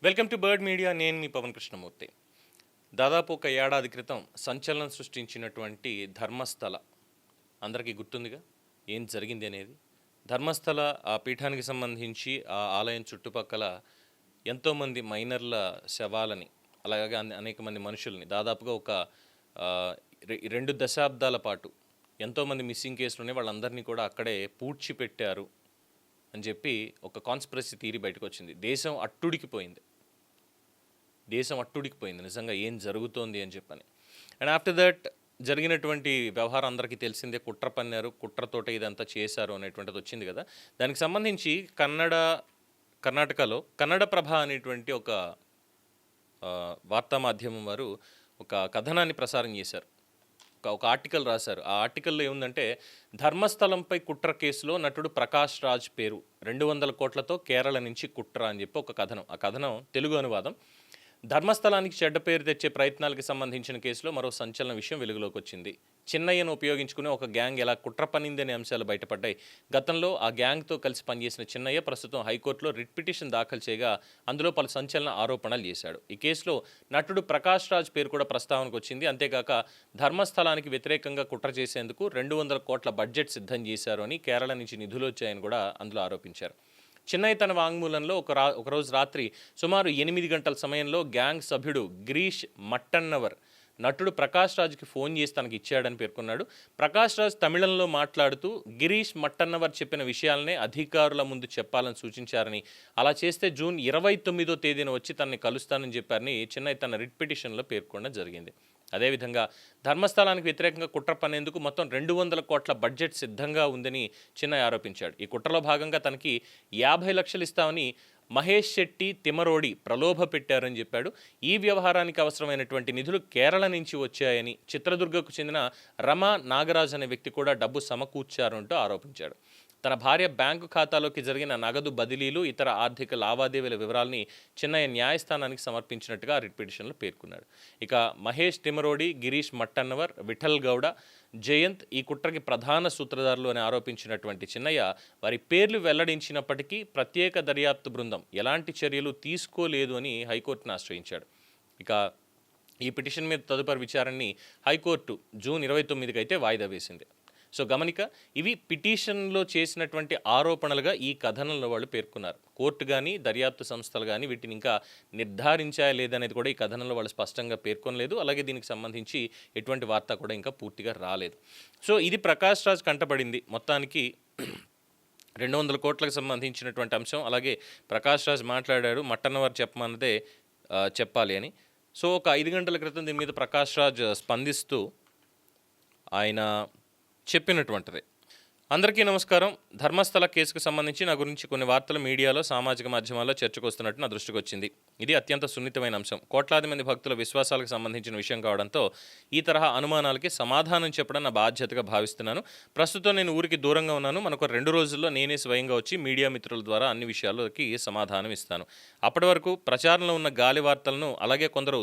Welcome to bird media. నేను మీ పవన్ కృష్ణమూర్తి. దాదాపు ఒక ఏడాది క్రితం సంచలనం సృష్టించినటువంటి ధర్మస్థల అందరికీ గుర్తుందిగా ఏం జరిగింది అనేది. ధర్మస్థల ఆ పీఠానికి సంబంధించి ఆ ఆలయం చుట్టుపక్కల ఎంతోమంది మైనర్ల శవాలని, అలాగే అనేక మంది మనుషుల్ని, దాదాపుగా ఒక 2 దశాబ్దాల పాటు ఎంతోమంది మిస్సింగ్ కేసులు ఉన్నాయి, వాళ్ళందరినీ కూడా అక్కడే పూడ్చిపెట్టారు అని చెప్పి ఒక కాన్స్పిరసీ థియరీ బయటకు వచ్చింది. దేశం అట్టుడికిపోయింది నిజంగా ఏం జరుగుతోంది అని చెప్పని. అండ్ ఆఫ్టర్ దట్ జరిగినటువంటి వ్యవహారం అందరికీ తెలిసిందే. కుట్ర పన్నారు, కుట్రతోట ఇదంతా చేశారు అనేటువంటిది వచ్చింది కదా. దానికి సంబంధించి కర్ణాటకలో కన్నడప్రభ అనేటువంటి ఒక వార్తా మాధ్యమం వారు ఒక కథనాన్ని ప్రసారం చేశారు. ఒక ఆర్టికల్ రాశారు. ఆ ఆర్టికల్లో ఏముందంటే, ధర్మస్థలంపై కుట్ర కేసులో నటుడు ప్రకాష్ రాజ్ పేరు 200 కోట్లతో కేరళ నుంచి కుట్ర అని చెప్పి ఒక కథనం. ఆ కథనం తెలుగు అనువాదం. ధర్మస్థలానికి చెడ్డ పేరు తెచ్చే ప్రయత్నాలకు సంబంధించిన కేసులో మరో సంచలన విషయం వెలుగులోకి వచ్చింది. చిన్నయ్యను ఉపయోగించుకుని ఒక గ్యాంగ్ ఎలా కుట్ర పనిందనే అంశాలు బయటపడ్డాయి. గతంలో ఆ గ్యాంగ్తో కలిసి పనిచేసిన చిన్నయ్య ప్రస్తుతం హైకోర్టులో రిట్ పిటిషన్ దాఖలు చేయగా అందులో పలు సంచలన ఆరోపణలు చేశాడు. ఈ కేసులో నటుడు ప్రకాష్ రాజ్ పేరు కూడా ప్రస్తావనకు వచ్చింది. అంతేకాక ధర్మస్థలానికి వ్యతిరేకంగా కుట్ర చేసేందుకు 200 కోట్ల బడ్జెట్ సిద్ధం చేశారు అని, కేరళ నుంచి నిధులు వచ్చాయని కూడా అందులో ఆరోపించారు. చిన్నయ్య తన వాంగ్మూలంలో ఒకరోజు రాత్రి సుమారు 8 గంటల సమయంలో గ్యాంగ్ సభ్యుడు గిరీష్ మట్టన్నవర్ నటుడు ప్రకాష్ రాజ్కి ఫోన్ చేసి తనకి ఇచ్చాడని పేర్కొన్నాడు. ప్రకాష్ రాజ్ తమిళంలో మాట్లాడుతూ గిరీష్ మట్టన్నవర్ చెప్పిన విషయాలనే అధికారుల ముందు చెప్పాలని సూచించారని, అలా చేస్తే జూన్ 29వ తేదీన వచ్చి తనని కలుస్తానని చెప్పారని చిన్నయ్య తన రిట్ పిటిషన్లో పేర్కొనడం జరిగింది. అదేవిధంగా ధర్మస్థలానికి వ్యతిరేకంగా కుట్ర పనేందుకు మొత్తం 200 కోట్ల బడ్జెట్ సిద్ధంగా ఉందని చిన్నయ్య ఆరోపించాడు. ఈ కుట్రలో భాగంగా తనకి 50 లక్షలు ఇస్తామని మహేష్ శెట్టి తిమరోడి ప్రలోభ పెట్టారని చెప్పాడు. ఈ వ్యవహారానికి అవసరమైనటువంటి నిధులు కేరళ నుంచి వచ్చాయని, చిత్రదుర్గకు చెందిన రమా నాగరాజ్ అనే వ్యక్తి కూడా డబ్బు సమకూర్చారు అంటూ ఆరోపించాడు. తన భార్య బ్యాంకు ఖాతాలోకి జరిగిన నగదు బదిలీలు, ఇతర ఆర్థిక లావాదేవీల వివరాలని చిన్నయ్య న్యాయస్థానానికి సమర్పించినట్టుగా రిట్ పిటిషన్లో పేర్కొన్నాడు. ఇక మహేష్ తిమరోడి, గిరీష్ మట్టన్నవర్, విఠల్ గౌడ, జయంత్ ఈ కుట్రకి ప్రధాన సూత్రధారులు అని ఆరోపించినటువంటి చిన్నయ్య వారి పేర్లు వెల్లడించినప్పటికీ ప్రత్యేక దర్యాప్తు బృందం ఎలాంటి చర్యలు తీసుకోలేదు అని హైకోర్టును ఆశ్రయించాడు. ఇక ఈ పిటిషన్ మీద తదుపరి విచారణని హైకోర్టు జూన్ 29కి అయితే వాయిదా వేసింది. సో గమనిక, ఇవి పిటిషన్లో చేసినటువంటి ఆరోపణలుగా ఈ కథనంలో వాళ్ళు పేర్కొన్నారు. కోర్టు కానీ దర్యాప్తు సంస్థలు కానీ వీటిని ఇంకా నిర్ధారించాయా లేదనేది కూడా ఈ కథనంలో వాళ్ళు స్పష్టంగా పేర్కొనలేదు. అలాగే దీనికి సంబంధించి ఎటువంటి వార్త కూడా ఇంకా పూర్తిగా రాలేదు. సో ఇది ప్రకాష్ రాజ్ కంటపడింది. మొత్తానికి 200 కోట్లకు సంబంధించినటువంటి అంశం. అలాగే ప్రకాష్ రాజ్ మాట్లాడారు, మట్టన్నవారు చెప్పమన్నదే చెప్పాలి అని. సో ఒక 5 గంటల క్రితం దీని మీద ప్రకాష్ రాజ్ స్పందిస్తూ ఆయన చెప్పినటువంటిది. అందరికీ నమస్కారం. ధర్మస్థల కేసుకు సంబంధించి నా గురించి కొన్ని వార్తలు మీడియాలో, సామాజిక మాధ్యమాల్లో చర్చకు వస్తున్నట్టు నా దృష్టికి వచ్చింది. ఇది అత్యంత సున్నితమైన అంశం. కోట్లాది మంది భక్తుల విశ్వాసాలకు సంబంధించిన విషయం కావడంతో ఈ తరహా అనుమానాలకి సమాధానం చెప్పడం నా బాధ్యతగా భావిస్తున్నాను. ప్రస్తుతం నేను ఊరికి దూరంగా ఉన్నాను. మనకు 2 రోజుల్లో నేనే స్వయంగా వచ్చి మీడియా మిత్రుల ద్వారా అన్ని విషయాలకి సమాధానం ఇస్తాను. అప్పటి వరకు ప్రచారంలో ఉన్న గాలి వార్తలను, అలాగే కొందరు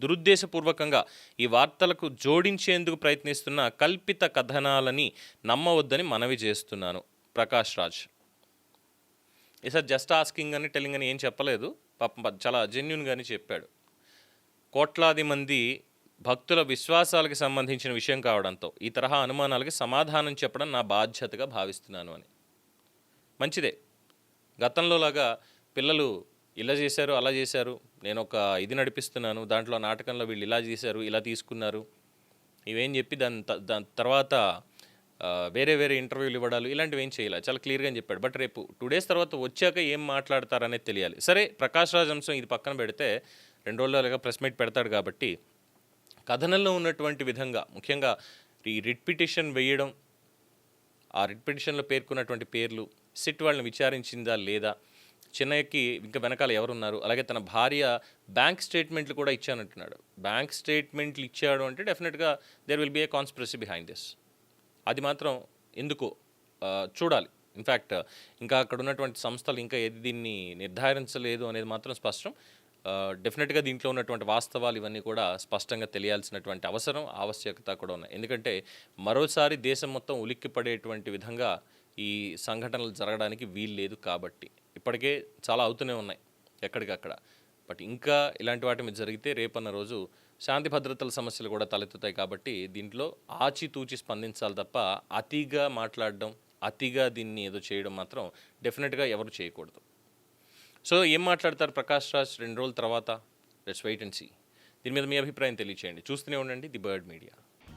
దురుద్దేశపూర్వకంగా ఈ వార్తలకు జోడించేందుకు ప్రయత్నిస్తున్న కల్పిత కథనాలని నమ్మవద్దని మనవి చేస్తున్నాను. ప్రకాష్ రాజ్ ఈసారి జస్ట్ ఆస్కింగ్ అని, టెలింగ్ అని ఏం చెప్పలేదు. పాపం చాలా జెన్యున్గానే చెప్పాడు. కోట్లాది మంది భక్తుల విశ్వాసాలకు సంబంధించిన విషయం కావడంతో ఈ తరహా అనుమానాలకి సమాధానం చెప్పడం నా బాధ్యతగా భావిస్తున్నాను అని. మంచిదే. గతంలో లాగా పిల్లలు ఇలా చేశారు, అలా చేశారు, నేను ఒక ఇది నడిపిస్తున్నాను, దాంట్లో నాటకంలో వీళ్ళు ఇలా చేశారు, ఇలా తీసుకున్నారు, ఇవేం చెప్పి దాని తర్వాత వేరే ఇంటర్వ్యూలు ఇవ్వడాలు ఇలాంటివి ఏం చేయాలి, చాలా క్లియర్గా చెప్పాడు. బట్ రేపు 2 డేస్ తర్వాత వచ్చాక ఏం మాట్లాడతారనేది తెలియాలి. సరే, ప్రకాష్ రాజ్ అంశం ఇది పక్కన పెడితే 2 రోజులుగా ప్రెస్ మీట్ పెడతాడు కాబట్టి కథనంలో ఉన్నటువంటి విధంగా, ముఖ్యంగా ఈ రిట్ పిటిషన్ వేయడం, ఆ రిట్ పిటిషన్లో పేర్కొన్నటువంటి పేర్లు, సిట్ వాళ్ళని విచారించిందా లేదా, చిన్నయ్యకి ఇంకా వెనకాల ఎవరున్నారు, అలాగే తన భార్య బ్యాంక్ స్టేట్మెంట్లు కూడా ఇచ్చానంటున్నాడు. బ్యాంక్ స్టేట్మెంట్లు ఇచ్చాడు అంటే డెఫినెట్గా there will be a conspiracy behind this. అది మాత్రం ఎందుకో చూడాలి. ఇన్ఫ్యాక్ట్ ఇంకా అక్కడ ఉన్నటువంటి సంస్థలు ఇంకా ఏది దీన్ని నిర్ధారించలేదు అనేది మాత్రం స్పష్టం. డెఫినెట్గా దీంట్లో ఉన్నటువంటి వాస్తవాలు ఇవన్నీ కూడా స్పష్టంగా తెలియాల్సినటువంటి అవసరం, ఆవశ్యకత కూడా ఉన్నాయి. ఎందుకంటే మరోసారి దేశం మొత్తం ఉలిక్కి పడేటువంటి విధంగా ఈ సంఘటనలు జరగడానికి వీల్లేదు కాబట్టి. ఇప్పటికే చాలా అవుతూనే ఉన్నాయి ఎక్కడికక్కడ. బట్ ఇంకా ఇలాంటి వాటి మీద జరిగితే రేపన్న రోజు శాంతి భద్రతల సమస్యలు కూడా తలెత్తుతాయి. కాబట్టి దీంట్లో ఆచితూచి స్పందించాలి తప్ప అతిగా మాట్లాడడం, అతిగా దీన్ని ఏదో చేయడం మాత్రం డెఫినెట్గా ఎవరు చేయకూడదు. సో ఏం మాట్లాడతారు ప్రకాష్ రాజ్ 2 రోజుల తర్వాత? Let's wait and see. దీని మీద మీ అభిప్రాయం తెలియచేయండి. చూస్తూనే ఉండండి ది బర్డ్ మీడియా.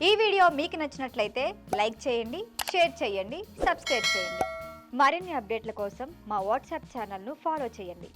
ఈ వీడియో మీకు నచ్చినట్లయితే లైక్ చేయండి, షేర్ చేయండి, సబ్స్క్రైబ్ చేయండి. మరిన్ని అప్డేట్ల కోసం మా వాట్సాప్ ఛానల్ను ఫాలో చేయండి.